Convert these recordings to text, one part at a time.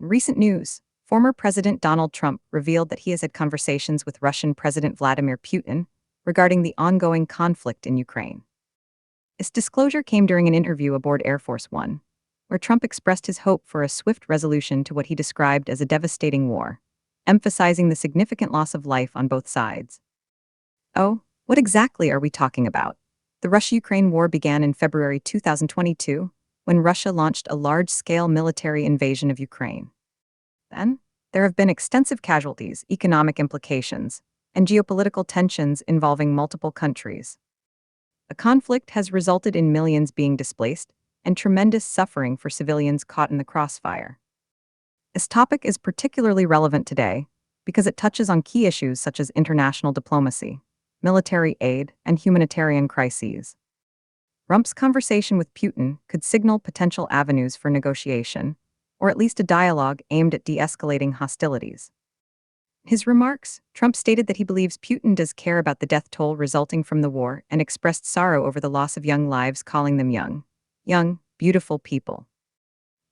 In recent news, former President Donald Trump revealed that he has had conversations with Russian President Vladimir Putin regarding the ongoing conflict in Ukraine. This disclosure came during an interview aboard Air Force One, where Trump expressed his hope for a swift resolution to what he described as a devastating war, emphasizing the significant loss of life on both sides. Oh, what exactly are we talking about? The Russia-Ukraine war began in February 2022, when Russia launched a large-scale military invasion of Ukraine. Then, there have been extensive casualties, economic implications, and geopolitical tensions involving multiple countries. The conflict has resulted in millions being displaced and tremendous suffering for civilians caught in the crossfire. This topic is particularly relevant today because it touches on key issues such as international diplomacy, military aid, and humanitarian crises. Trump's conversation with Putin could signal potential avenues for negotiation, or at least a dialogue aimed at de-escalating hostilities. In his remarks, Trump stated that he believes Putin does care about the death toll resulting from the war and expressed sorrow over the loss of young lives, calling them young, beautiful people.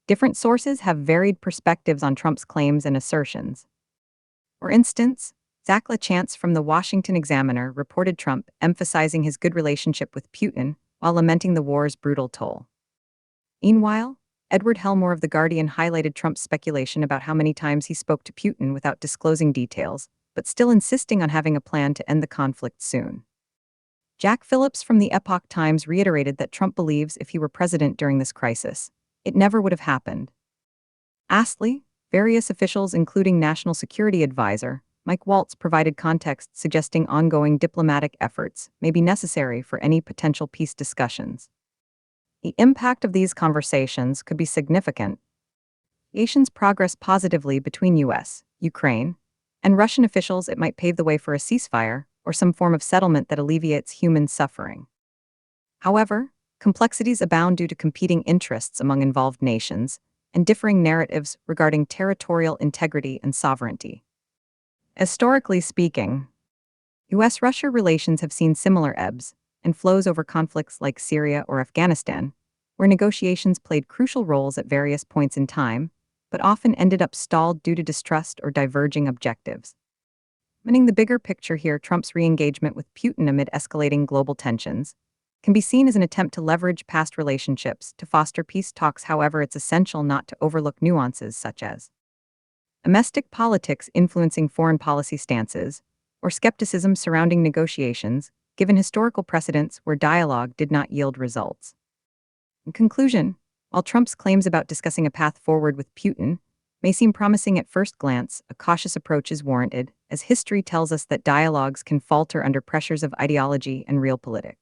Different sources have varied perspectives on Trump's claims and assertions. For instance, Zach LaChance from the Washington Examiner reported Trump emphasizing his good relationship with Putin while lamenting the war's brutal toll. Meanwhile, Edward Helmore of The Guardian highlighted Trump's speculation about how many times he spoke to Putin without disclosing details, but still insisting on having a plan to end the conflict soon. Jack Phillips from the Epoch Times reiterated that Trump believes if he were president during this crisis, it never would have happened. Lastly, various officials, including National Security Advisor Mike Waltz, provided context suggesting ongoing diplomatic efforts may be necessary for any potential peace discussions. The impact of these conversations could be significant. Nations progress positively between U.S., Ukraine, and Russian officials. It might pave the way for a ceasefire or some form of settlement that alleviates human suffering. However, complexities abound due to competing interests among involved nations and differing narratives regarding territorial integrity and sovereignty. Historically speaking, U.S.-Russia relations have seen similar ebbs and flows over conflicts like Syria or Afghanistan, where negotiations played crucial roles at various points in time, but often ended up stalled due to distrust or diverging objectives. Examining the bigger picture here, Trump's re-engagement with Putin amid escalating global tensions can be seen as an attempt to leverage past relationships to foster peace talks. However, it's essential not to overlook nuances such as domestic politics influencing foreign policy stances, or skepticism surrounding negotiations, given historical precedents where dialogue did not yield results. In conclusion, while Trump's claims about discussing a path forward with Putin may seem promising at first glance, a cautious approach is warranted, as history tells us that dialogues can falter under pressures of ideology and realpolitik.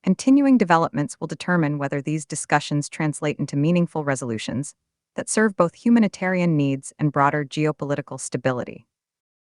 Continuing developments will determine whether these discussions translate into meaningful resolutions that serve both humanitarian needs and broader geopolitical stability.